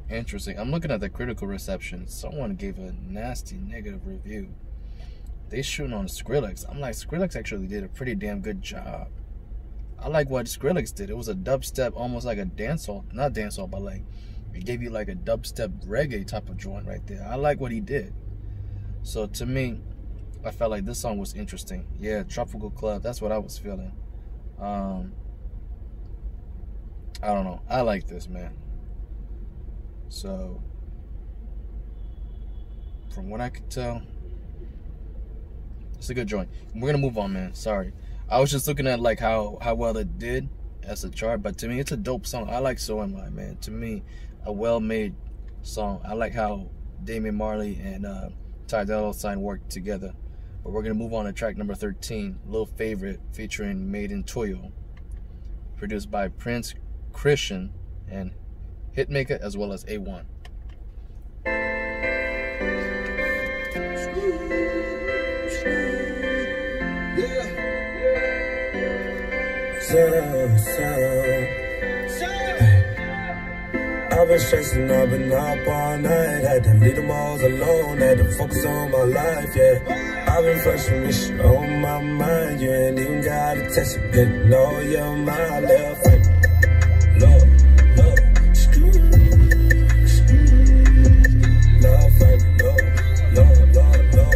Interesting. I'm looking at the critical reception. Someone gave a nasty negative review. They shooting on Skrillex. I'm like, Skrillex actually did a pretty damn good job. I like what Skrillex did. It was a dubstep, almost like a dancehall. Not dancehall, but like, it gave you like a dubstep reggae type of joint right there. I like what he did. So to me, I felt like this song was interesting. Yeah, Tropical Club, that's what I was feeling. I don't know. I like this, man. So, from what I could tell, it's a good joint. We're gonna move on, man. Sorry. I was just looking at like how well it did as a chart, but to me, it's a dope song. I like So Am I, man. To me, a well-made song. I like how Damian Marley and Ty Dolla $ign worked together. But we're gonna move on to track number 13, Lil Favorite, featuring Made in Toyo, produced by Prince, Christian, and Hitmaker, as well as A1. I've been stressing, I've been up all night. Had to leave them all alone, had to focus on my life, yeah. I've been fresh from this shit on my mind. You ain't even gotta text it, good, no, you're my left friend. Love, love, love, friend, love, love, love.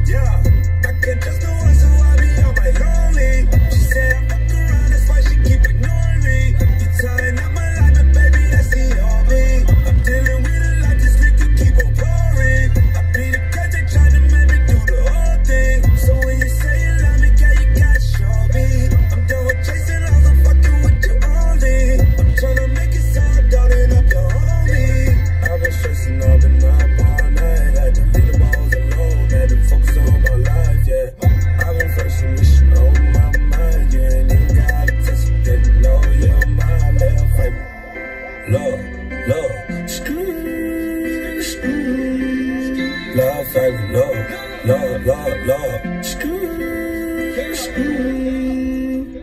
Yeah, I can't trust no one, so I be on my lonely. She said I fuck around, that's why she keep ignoring me. You tying up my life, but baby, that's the hobby. I'm dealing with a lot, this liquor keep on pouring. I be the cut, they try to make me do the whole thing. So when you say you love me, girl, you gotta show me. I'm done with chasing laws, I'm fucking with you only. I'm tryna make it sound, doubting up your homie. I've been stressing, I've been up all night. Had to leave them all alone, had to focus on my life, yeah. I've been fresh from this shit on my mind. You ain't even gotta test it, didn't know you're my little favorite. Love, love, love, favorite, love, love, love, love.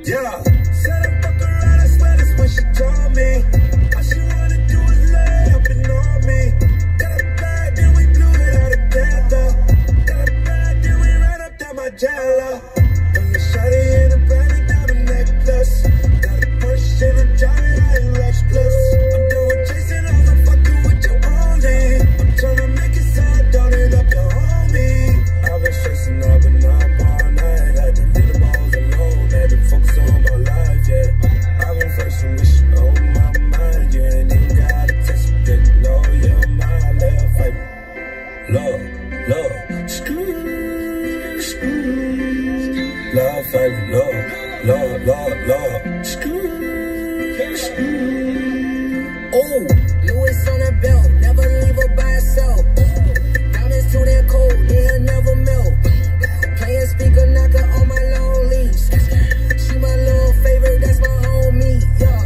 Yeah, said I fuck around, I swear that's what she told me. All she wanna do is lay up and on me. Got a bag, then we blew it out together. Got a bag, then we ran up down my jello. When you shot it in a brand diamond necklace. Got a push and I'm driving, I ain't restless. I'm done with chasing laws, I'm fucking with you only. I'm tryna make it sound, doubting up your homie. I've been stressing, I've been up all night. Had to leave them all alone, had to focus on my life, yeah. I've been fresh from this shit on my mind. You ain't even gotta text it, didn't know you're my little favorite. Love, love, love, favorite, love, love, love, love. Oh, Louis on that belt, never leave her by herself. Diamonds too damn cold, they'll never melt. Playing speaker knocker on my long leash. She my little favorite, that's my homie, yeah.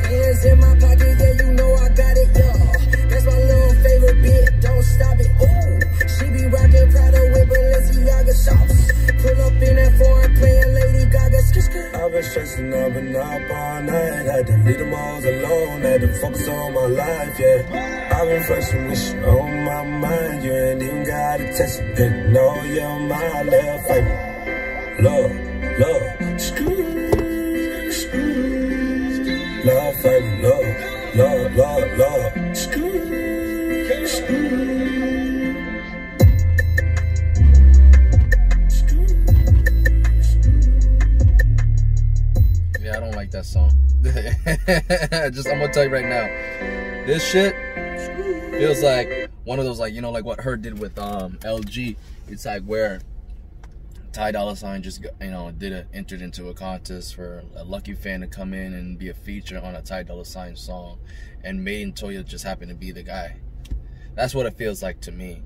Hands in my pocket, yeah, you know I got it, yeah. That's my little favorite bit, don't stop it. Oh, she be rockin' Prada with Balenciaga shops. Pull up in that foreign playing Lady Gaga. I've been stressing, I've been up all night. Had to leave them all alone, had to focus on my life, yeah. I've been fresh from this shit on my mind. You ain't even gotta text it, didn't know you're my little favorite. Love, love, love, favorite, love, love, love, love. Yeah, I don't like that song. I'm gonna tell you right now, this shit feels like one of those, like, you know, like what Her did with LG. It's like where Ty Dolla $ign just, you know, entered into a contest for a lucky fan to come in and be a feature on a Ty Dolla $ign song, and Made in Toyo just happened to be the guy. That's what it feels like to me.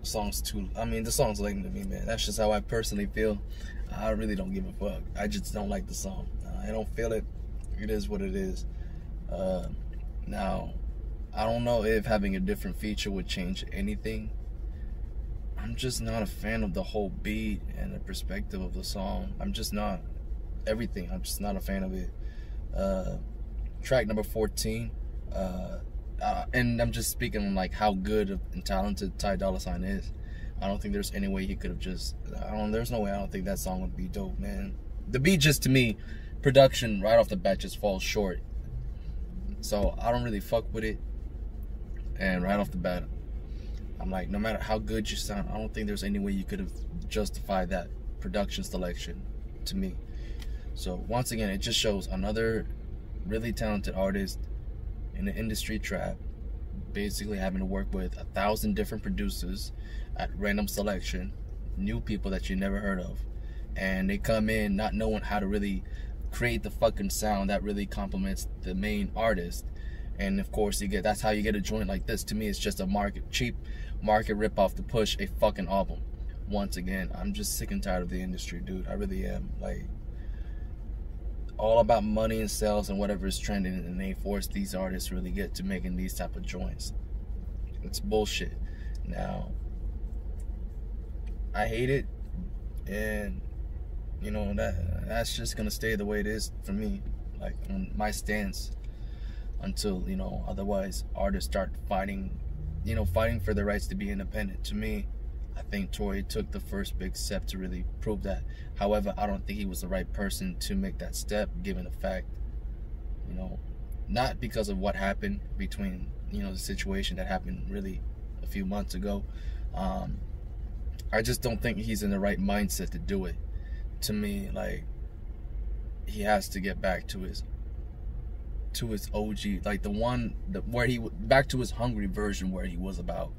Song's too, I mean, the song's lame to me, man. That's just how I personally feel. I really don't give a fuck. I just don't like the song. I don't feel it. It is what it is. Now, I don't know if having a different feature would change anything. I'm just not a fan of the whole beat and the perspective of the song. I'm just not. everything. I'm just not a fan of it. Track number 14, and I'm just speaking on like how good and talented Ty Dolla $ign is. I don't think there's any way he could have just, there's no way I don't think that song would be dope, man. The beat just, to me, production right off the bat just falls short. So I don't really fuck with it. And right off the bat, I'm like, no matter how good you sound, I don't think there's any way you could have justified that production selection to me. So once again, it just shows another really talented artist in the industry trap, basically having to work with 1,000 different producers at random selection, new people that you never heard of, and they come in not knowing how to really create the fucking sound that really complements the main artist. And of course that's how you get a joint like this. To me, it's just a cheap market ripoff to push a fucking album. Once again, I'm just sick and tired of the industry, dude. I really am. Like, all about money and sales and whatever is trending, and they force these artists to really get to making these type of joints. It's bullshit. Now, I hate it, and you know that's just gonna stay the way it is for me, like on my stance, until, you know, otherwise artists start fighting for their rights to be independent. To me, I think Tory took the first big step to really prove that. However, I don't think he was the right person to make that step, given the fact, you know, not because of what happened between, you know, the situation that happened really a few months ago. I just don't think he's in the right mindset to do it. To me, like, he has to get back to his OG, like back to his hungry version, where he was about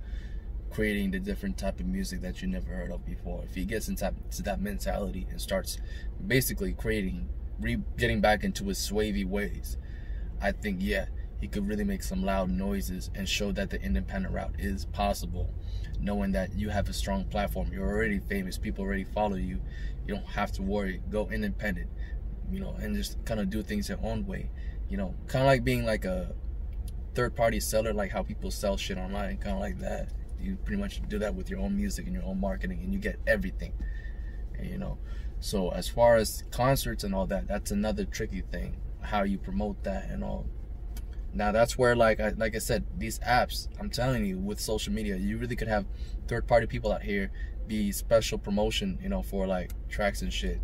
creating the different type of music that you never heard of before. If he gets into that mentality and starts basically getting back into his swavy ways, I think, yeah, he could really make some loud noises and show that the independent route is possible, knowing that you have a strong platform, you're already famous, people already follow you, you don't have to worry, go independent, you know, and just kind of do things your own way, you know, kind of like being like a third-party seller, like how people sell shit online, kind of like that. You pretty much do that with your own music and your own marketing, and you get everything, you know. So as far as concerts and all that, that's another tricky thing, how you promote that and all. Now that's where, like I said, these apps, I'm telling you, with social media, you really could have third-party people out here be special promotion, you know, for like tracks and shit.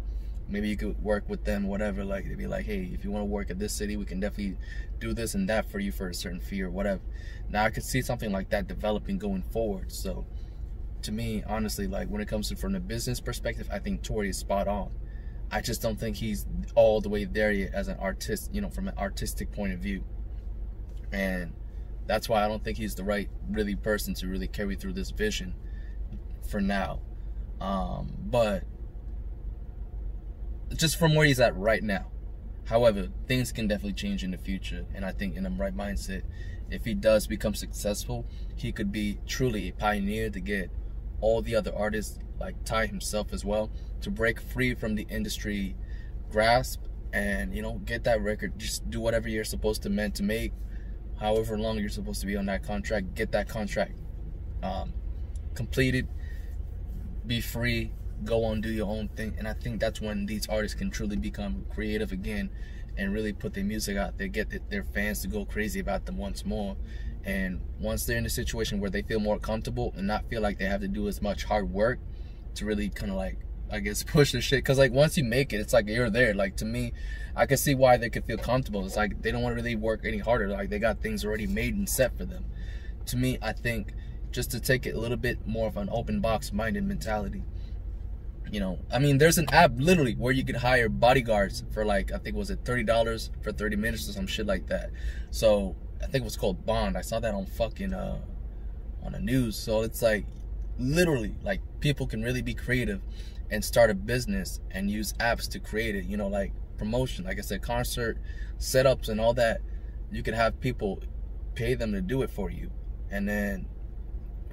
Maybe you could work with them, whatever, like they'd be like, hey, if you want to work at this city, we can definitely do this and that for you for a certain fee or whatever. Now I could see something like that developing going forward. So to me, honestly, like when it comes to from the business perspective, I think Tory is spot on. I just don't think he's all the way there yet as an artist, you know, from an artistic point of view. And that's why I don't think he's the right really person to really carry through this vision for now. But just from where he's at right now. However, things can definitely change in the future, and I think in the right mindset, if he does become successful, he could be truly a pioneer to get all the other artists, like Ty himself as well, to break free from the industry grasp and, you know, get that record. Just do whatever you're supposed to meant to make, however long you're supposed to be on that contract, get that contract completed, be free, go on, do your own thing. And I think that's when these artists can truly become creative again and really put their music out there, get their fans to go crazy about them once more. And once they're in a situation where they feel more comfortable and not feel like they have to do as much hard work to really kind of like, I guess, push the shit. Because like once you make it, it's like you're there. Like to me, I can see why they could feel comfortable. It's like they don't want to really work any harder. Like they got things already made and set for them. To me, I think just to take it a little bit more of an open box minded mentality. You know, I mean, there's an app literally where you could hire bodyguards for like, I think, was it $30 for 30 minutes or some shit like that. So I think it was called Bond. I saw that on fucking on the news. So it's like literally like people can really be creative and start a business and use apps to create it, you know, like promotion, like I said, concert setups and all that. You could have people pay them to do it for you, and then,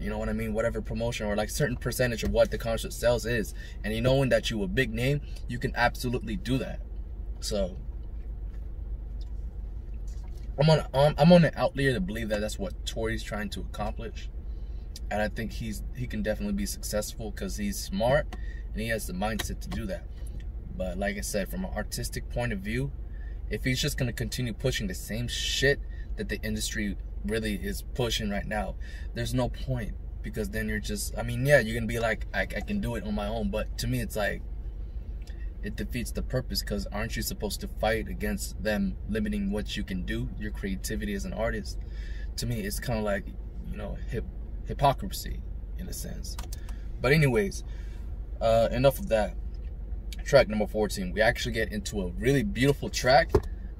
you know what I mean, whatever promotion or like certain percentage of what the concert sells is, and you knowing that you a big name, you can absolutely do that. So I'm on an outlier to believe that that's what Tory's trying to accomplish, and I think he can definitely be successful because he's smart and he has the mindset to do that. But like I said, from an artistic point of view, if he's just gonna continue pushing the same shit that the industry really is pushing right now, there's no point, because then you're just, I mean, yeah, you're gonna be like, I can do it on my own, but to me it's like, it defeats the purpose, because aren't you supposed to fight against them limiting what you can do, your creativity as an artist? To me, it's kind of like, you know, hypocrisy in a sense. But anyways, enough of that. Track number 14, we actually get into a really beautiful track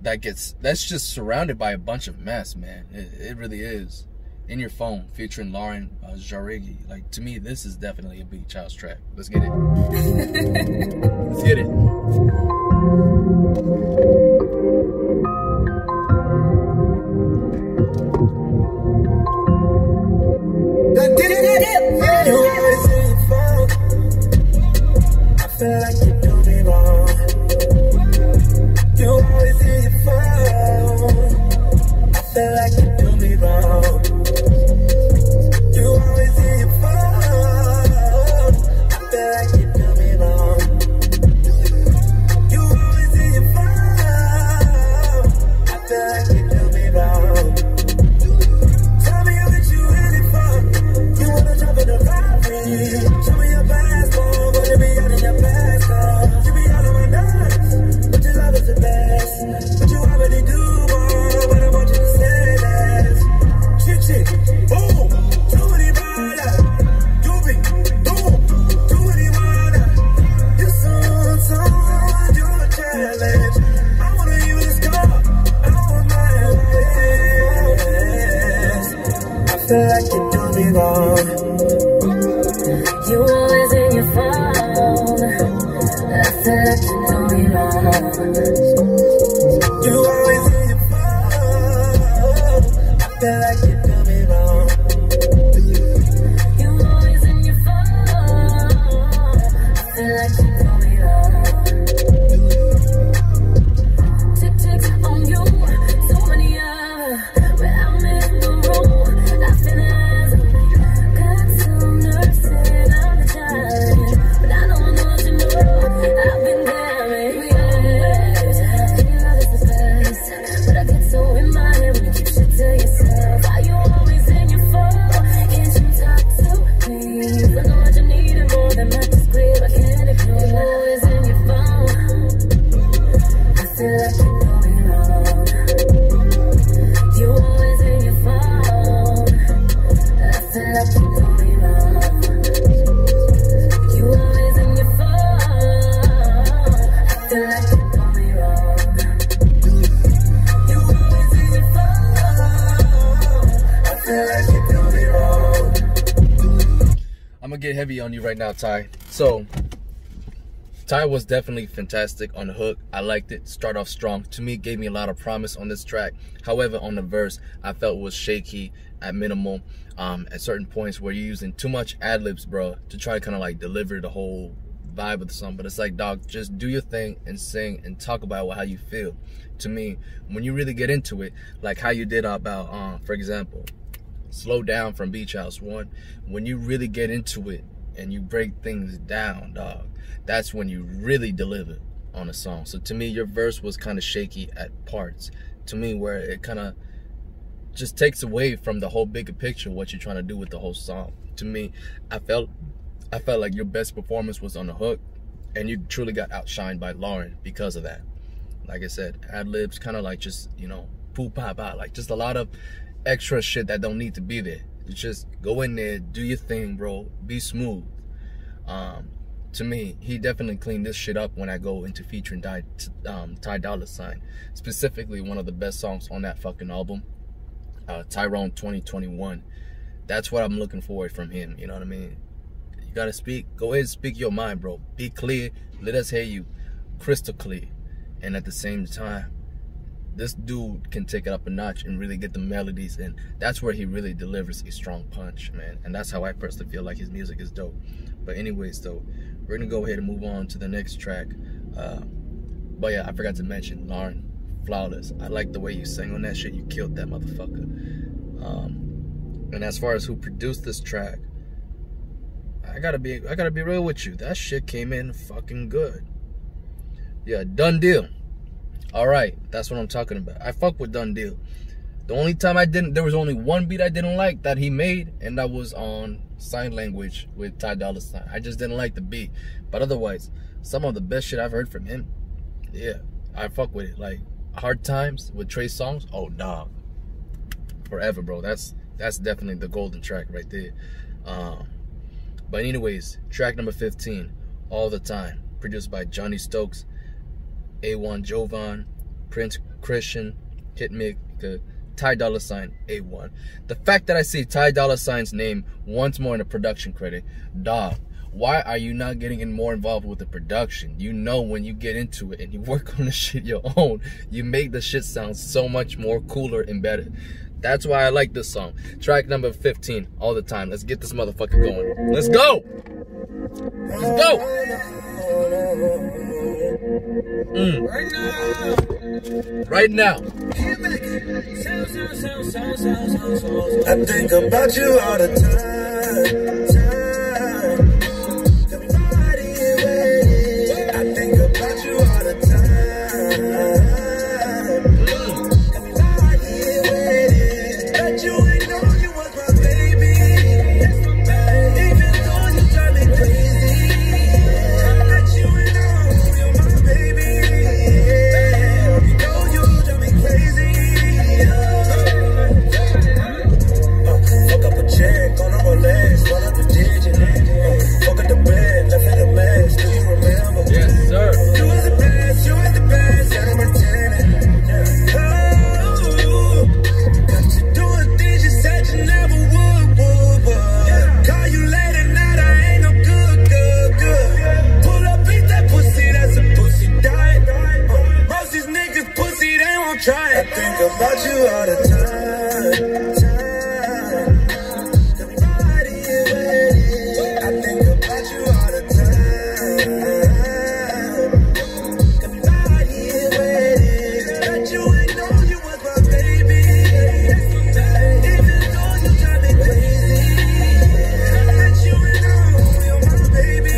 that's just surrounded by a bunch of mess, man. It really is. In Your Phone, featuring Lauren D.R.U.G.S. Like, to me, this is definitely a Beach House track. Let's get it. Let's get it. I feel like you do me wrong. You always in your phone. I feel like you do me wrong. You always in your phone. I feel like you do me wrong. You always in your phone. I feel like you do me wrong. Tell me what you really for. You wanna jump in the Vibin. Show me your passport. Wanna be out in your passport. You be out of my nuts, but your love is the best. But you already do more, but I want you to say less. Chick, boom, do what he wanna. Do me, boom, do what he wanna. You soon, do a challenge. I wanna hear this call. I want my best. I feel like you do me wrong. You always in your phone. I feel like you do me wrong. You always in your phone. I feel like you do me wrong. You always in your phone. I feel like you do me wrong. Tick tick on you, so many hours. When I'm in the room, I feel the eyes on me. Got some nerves saying I'm the challenge, but I don't know what you know. I've been damaged. Your love is the best, but I get so in my head when you keep shit to yourself. Why you always in your phone? Can't you talk to me? I know what you need and more than that to scream. I can't ignore you. Always in your phone. I feel like you do me wrong. You always in your phone. I feel like you do me wrong. You always in your phone. I feel like you do me wrong. You always in your phone. I feel like you do me wrong. I'm gonna get heavy on you right now, Ty. So, Ty was definitely fantastic on the hook. I liked it. Start off strong. To me, it gave me a lot of promise on this track. However, on the verse, I felt it was shaky at minimal. At certain points where you're using too much ad-libs, bro, to try to kind of like deliver the whole vibe of the song. But it's like, dog, just do your thing and sing and talk about how you feel. To me, when you really get into it, like how you did about, for example, Slow Down from Beach House 1, when you really get into it and you break things down, dog, that's when you really deliver on a song. So to me, your verse was kind of shaky at parts. To me, where it kind of just takes away from the whole bigger picture, what you're trying to do with the whole song. To me, I felt like your best performance was on the hook, and you truly got outshined by Lauren because of that. Like I said, ad-libs kind of like just, you know, poo pop out, like just a lot of extra shit that don't need to be there. You just go in there, do your thing, bro, be smooth. To me, he definitely cleaned this shit up when I go into featuring Ty Dolla $ign. Specifically, one of the best songs on that fucking album, Tyrone 2021. That's what I'm looking for from him, you know what I mean? You gotta speak, go ahead and speak your mind, bro. Be clear, let us hear you crystal clear. And at the same time, this dude can take it up a notch and really get the melodies, and that's where he really delivers a strong punch, man. And that's how I personally feel like his music is dope. But anyways, though, we're gonna go ahead and move on to the next track. But yeah, I forgot to mention Lauren, flawless. I like the way you sang on that shit. You killed that motherfucker. And as far as who produced this track, I gotta be real with you. That shit came in fucking good. Yeah, done deal. All right, that's what I'm talking about. I fuck with Done Deal. The only time I didn't, there was only one beat I didn't like that he made, and that was on Sign Language with Ty Dolla $ign. I just didn't like the beat. But otherwise, some of the best shit I've heard from him, yeah, I fuck with it. Like Hard Times with Trey Songz, oh dog, forever, bro. That's definitely the golden track right there. But anyways, track number 15, All the Time, produced by Johnny Stokes, A1 Jovan, Prince Christian, Hitmaker, Ty Dolla $ign, A1. The fact that I see Ty Dolla $ign's name once more in a production credit, dog, why are you not getting more involved with the production? You know, when you get into it and you work on the shit your own, you make the shit sound so much more cooler and better. That's why I like this song. Track number 15, All the Time. Let's get this motherfucker going. Let's go! Let's go! Right now. I think about you all the time. I think about you all the time. But you ain't know you was my baby. Even though you drive me crazy. But you ain't know you're my baby. You know you drive me crazy. Fuck up a check on a Rolex, run up the digit. Fuck up the bed, left in a mess. Do you remember? Yes, sir. You was the best, you was the best, and I'm returning. Oh, got you doing things you said you never would. Call you late at night, I ain't no good. Pull up, beat that pussy, that's a pussy diet. Most these niggas pussy, they won't try it. I think about you all the time. I think about you all the time. But you ain't know you was my baby. Even though you drive me crazy. But you ain't know you're my baby.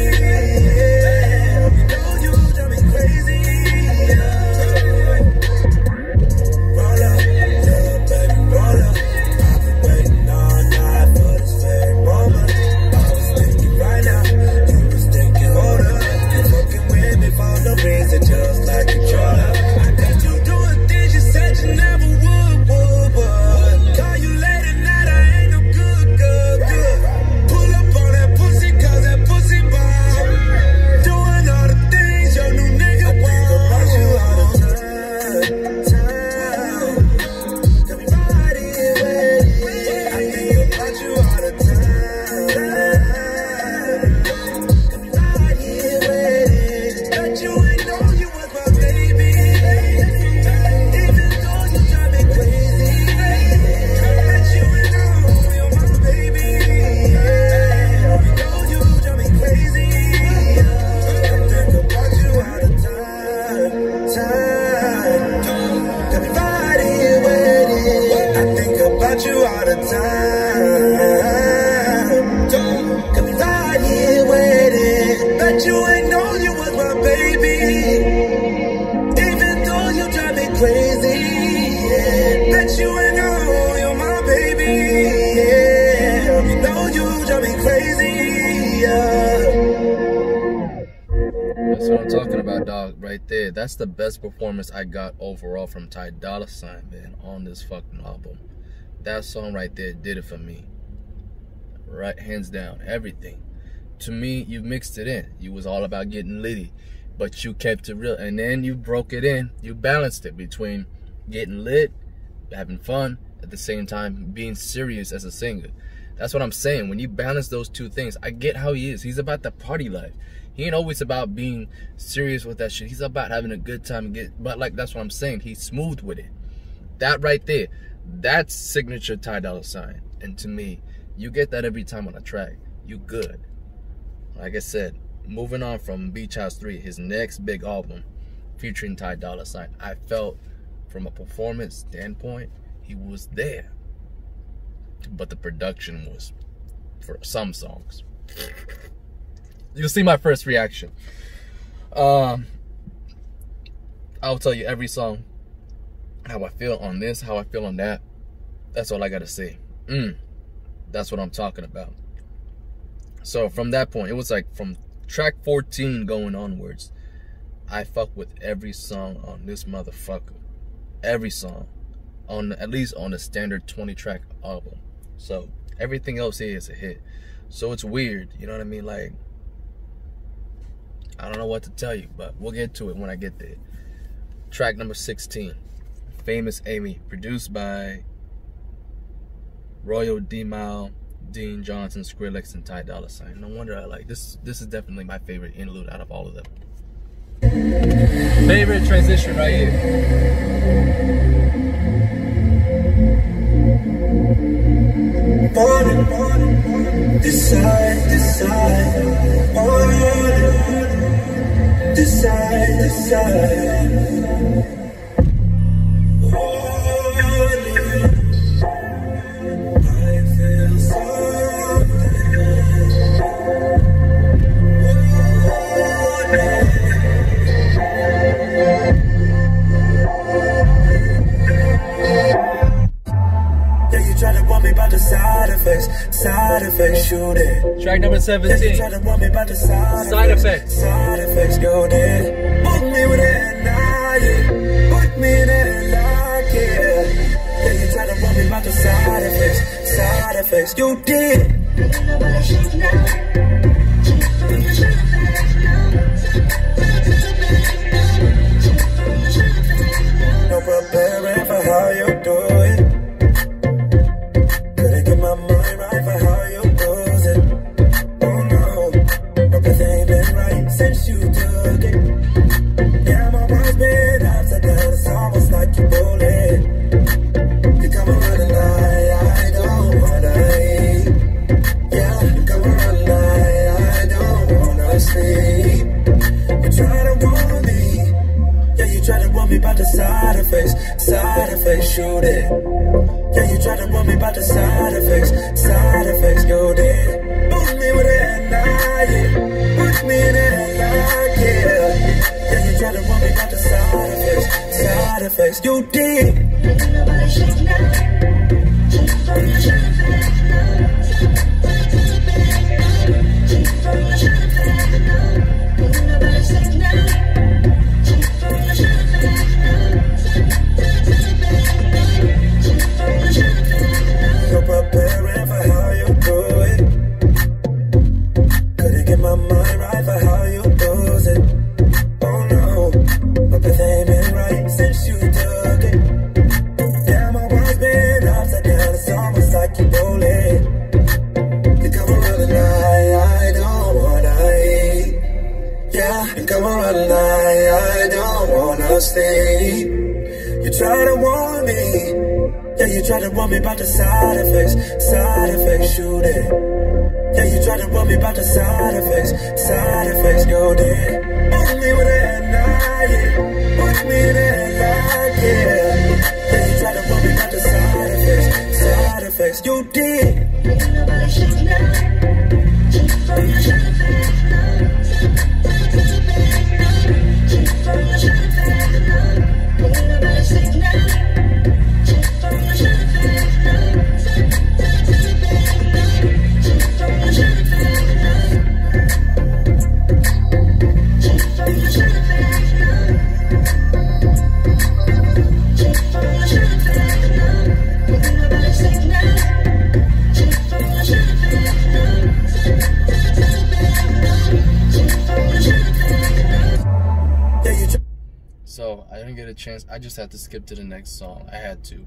You know you drive me crazy. Roll up, yeah, baby, roll up. I've been waiting all night for this very moment. I was thinking right now, you was thinking, hold up. You fucking with me for no reason, just like a controller. I got you doing things you said you never would. Call you late at night, I ain't no good. Pull up on that pussy, cause that pussy bomb. Doing all the things your new nigga want. I think about you all the time. Everybody waiting. I think about you all the time. Everybody waiting. But you ain't know you was my baby. Even though you drive me crazy. But you ain't know you're my baby. You know you drive me crazy. I think about you all the time. Everybody waiting. I think about you all the time. Everybody waiting. But you ain't know you was my baby. Even though you drive me crazy. Bet you ain't know you're my baby. You know you drive me crazy. That's what I'm talking about, dog, right there. That's the best performance I got overall from Ty Dolla $ign, man, on this fucking album. That song right there did it for me. Right, hands down, everything. To me, you mixed it in. You was all about getting litty, but you kept it real. And then you broke it in. You balanced it between getting lit, having fun, at the same time being serious as a singer. That's what I'm saying. When you balance those two things, I get how he is. He's about the party life. He ain't always about being serious with that shit. He's about having a good time and but like, that's what I'm saying. He's smooth with it. That right there, that's signature Ty Dolla $ign. And to me, you get that every time on a track. You good. Like I said, moving on from Beach House 3, his next big album featuring Ty Dolla $ign, I felt from a performance standpoint, he was there. But the production was, for some songs, you'll see my first reaction. I'll tell you every song, how I feel on this, how I feel on that. That's all I gotta say. That's what I'm talking about. So from that point, it was like from track 14 going onwards, I fuck with every song on this motherfucker. Every song. At least on the standard 20-track album. So everything else here is a hit. So it's weird, you know what I mean? Like, I don't know what to tell you, but we'll get to it when I get there. Track number 16, Famous Amy, produced by Royal D-Mal, Dean Johnson, Skrillex, and Ty Dolla $ign. No wonder I like this. This is definitely my favorite interlude out of all of them. Favorite transition right here. Decide, side effects, shoot it. Track number 17, Side Effects. Side effects, go there. Put me with that night, put me in that lock, yeah. You try to warn me about the side effects, you did. No preparing for how you do it. Couldn't get my mind right for how you lose it. Oh no, everything been right since you took it. Yeah, my mind's been upside down, it's almost like you bullied. You come around and lie, I don't wanna eat. Yeah, you come around and lie, I don't wanna sleep. You try to warn me, yeah, you try to warn me about the side effects, shoot it. Yeah, you try to warn me about the side effects, go there. Put me with that knife, put me in that lock, yeah. Yeah, you try to warn me about the side effects, you did. No preparing for how you do it. Couldn't get my mind right for how you lose it. Oh no, everything been right since you took it. Yeah, my mind's been upside down, it's almost like you bullied. You come around and lie, I don't wanna eat. Yeah, you come around and lie, I don't wanna sleep. You try to warn me, yeah, you try to warn me about the side effects, shoot it. Yeah, you try to warn me about the side effects, go there. Put me with that knife, put me in that lock, yeah. Yeah, you try to warn me about the side effects, you did. So I didn't get a chance. I just had to skip to the next song. I had to.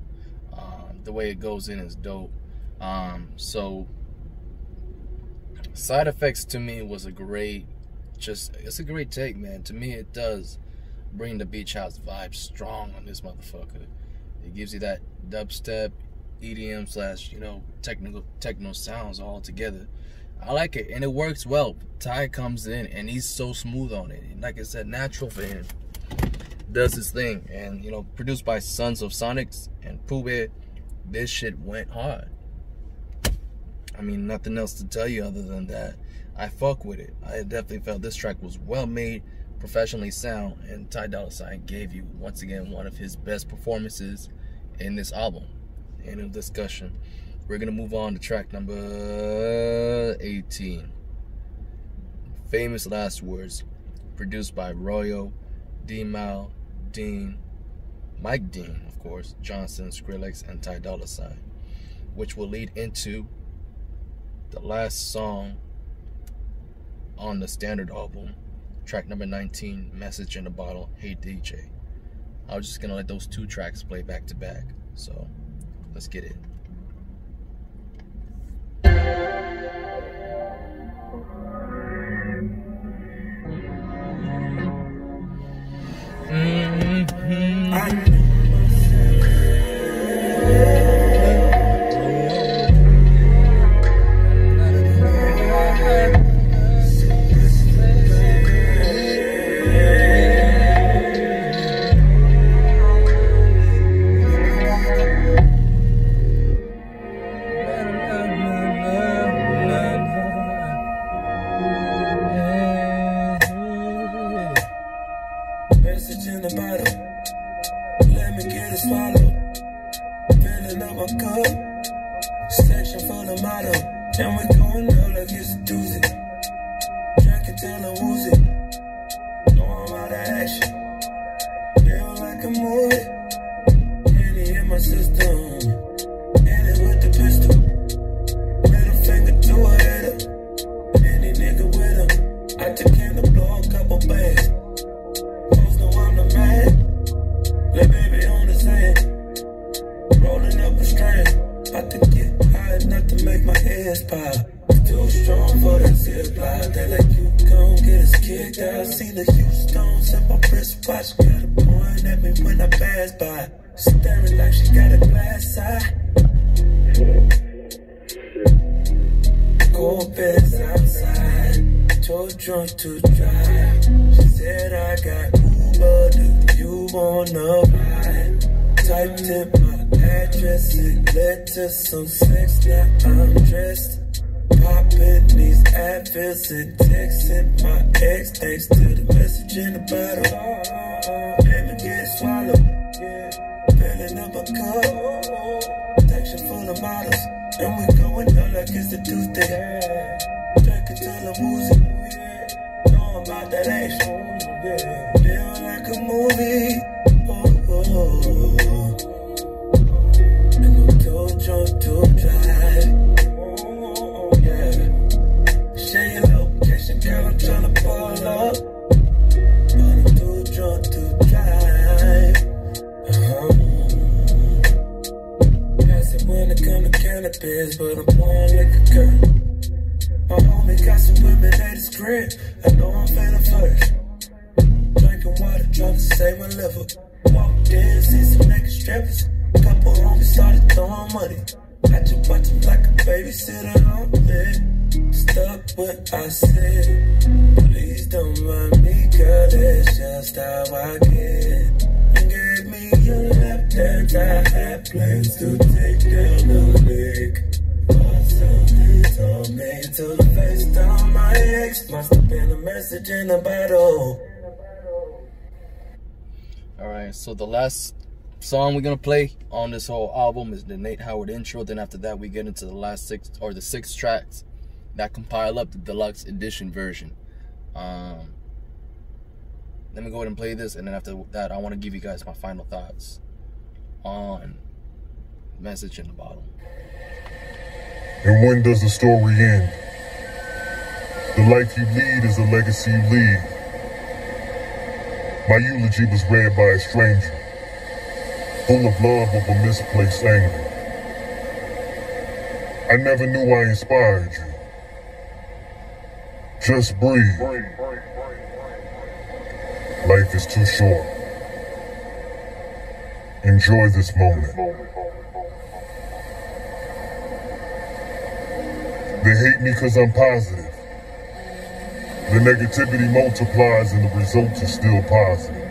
The way it goes in is dope. So Side Effects to me was a great, it's a great take, man. To me, it does bring the beach house vibe strong on this motherfucker. It gives you that dubstep, EDM slash, you know, techno sounds all together. I like it, and it works well. Ty comes in, and he's so smooth on it. And like I said, natural for him. Does his thing, and you know, produced by Sons of Sonics and Pooh. This shit went hard. I mean, nothing else to tell you other than that. I fuck with it. I definitely felt this track was well made, professionally sound, and Ty Dolla gave you once again one of his best performances in this album. End of discussion. We're gonna move on to track number 18. Famous Last Words, produced by Royo, D-Mal, Dean, Mike Dean, of course, Johnson, Skrillex, and Ty Dolla $ign, which will lead into the last song on the standard album, track number 19, Message in a Bottle, Hey DJ. I was just gonna let those two tracks play back to back, so let's get it. Message in the bottle, let me get a swallow. Filling up my cup, section full of motto. And we going up like it's a doozy. Drink it till I'm woozy. Know I'm out of action, feel like a movie. Henny in my system, hit it with the pistol. Middle finger to a hater, any nigga with him. I just came to blow a couple bags. Lay baby on his hand, rolling up a strand. About to get high enough to make my hands pop. Too strong for that zip line. They like you gon' get us kicked out. See the Houston's in my wristwatch. Got a point at me when I pass by. Staring like she got a glass eye. Cold beds outside, too drunk to drive. She said I got Uber, do you wanna ride? Typed in my address, it led to some sex, now I'm dressed. Popping these Advils and texting my ex, thanks to the message in the bottle. Let me get it swallowed, filling up a cup, section full of models. And we going out like it's a Tuesday. Drink it till I'm woozy. Know about that action. Feel like a movie. And I'm too drunk to drive. Yeah. Share your location, girl, I'm tryna pull up. But I'm too drunk to drive. When it come to cannabis, but I'm born like a girl. My homie got some women at his crib. I know I'm feeling first. Drinking water, trying to save my liver. Walked in, see some naked strippers. Couple homies started throwing money. I just watch them like a babysitter on me. Stuck what I said. Please don't mind me, girl, that's just how I get. Gave me your left hand, I had plans to take down the leg. But something told me to face down my ex. Must have been a message in a bottle. Alright, so the last song we're gonna play on this whole album is the Nate Howard intro. Then after that we get into the last six tracks that compile up the deluxe edition version. Let me go ahead and play this, and then after that I want to give you guys my final thoughts on Message in the Bottle. And when does the story end? The life you lead is the legacy you leave. My eulogy was read by a stranger, full of love over misplaced anger. I never knew I inspired you. Just breathe. Life is too short. Enjoy this moment. They hate me because I'm positive. The negativity multiplies and the results are still positive.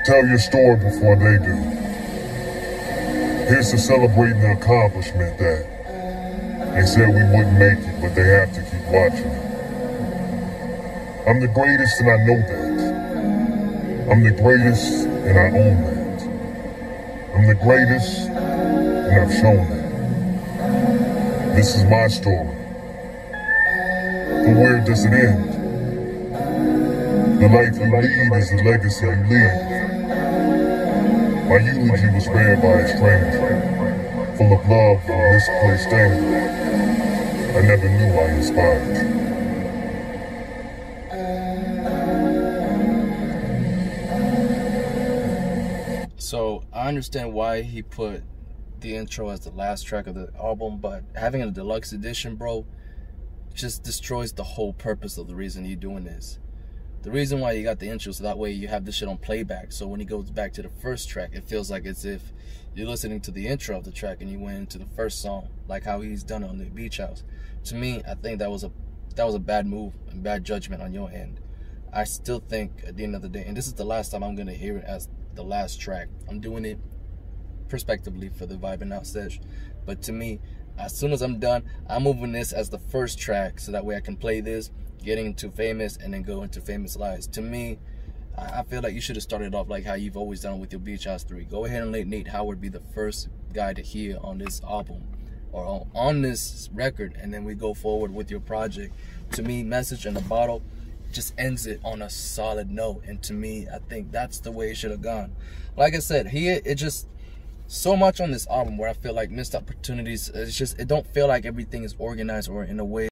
Tell your story before they do. Here's to celebrating the accomplishment that they said we wouldn't make it, but they have to keep watching it. I'm the greatest and I know that. I'm the greatest and I own that. I'm the greatest and I've shown that. This is my story. But where does it end? The life you lead is the legacy you leave. My eulogy was read by a stranger, full of love and misplaced anger. I never knew I inspired. So I understand why he put the intro as the last track of the album, but having a deluxe edition, bro, just destroys the whole purpose of the reason you're doing this. The reason why you got the intro, so that way you have this shit on playback, so when he goes back to the first track, it feels like as if you're listening to the intro of the track and you went into the first song, like how he's done on the Beach House. To me, I think that was a bad move and bad judgment on your end. I still think at the end of the day, and this is the last time I'm gonna hear it as the last track. I'm doing it prospectively for the Vibin Out Sesh, but to me, as soon as I'm done, I'm moving this as the first track, so that way I can play this, getting into Famous, and then go into Famous Lies. To me, I feel like you should have started off like how you've always done with your Beach House 3. Go ahead and let Nate Howard be the first guy to hear on this album or on this record, and then we go forward with your project. To me, Message in a Bottle just ends it on a solid note, and to me, I think that's the way it should have gone. Like I said, it just so much on this album where I feel like missed opportunities. It's just, it don't feel like everything is organized or in a way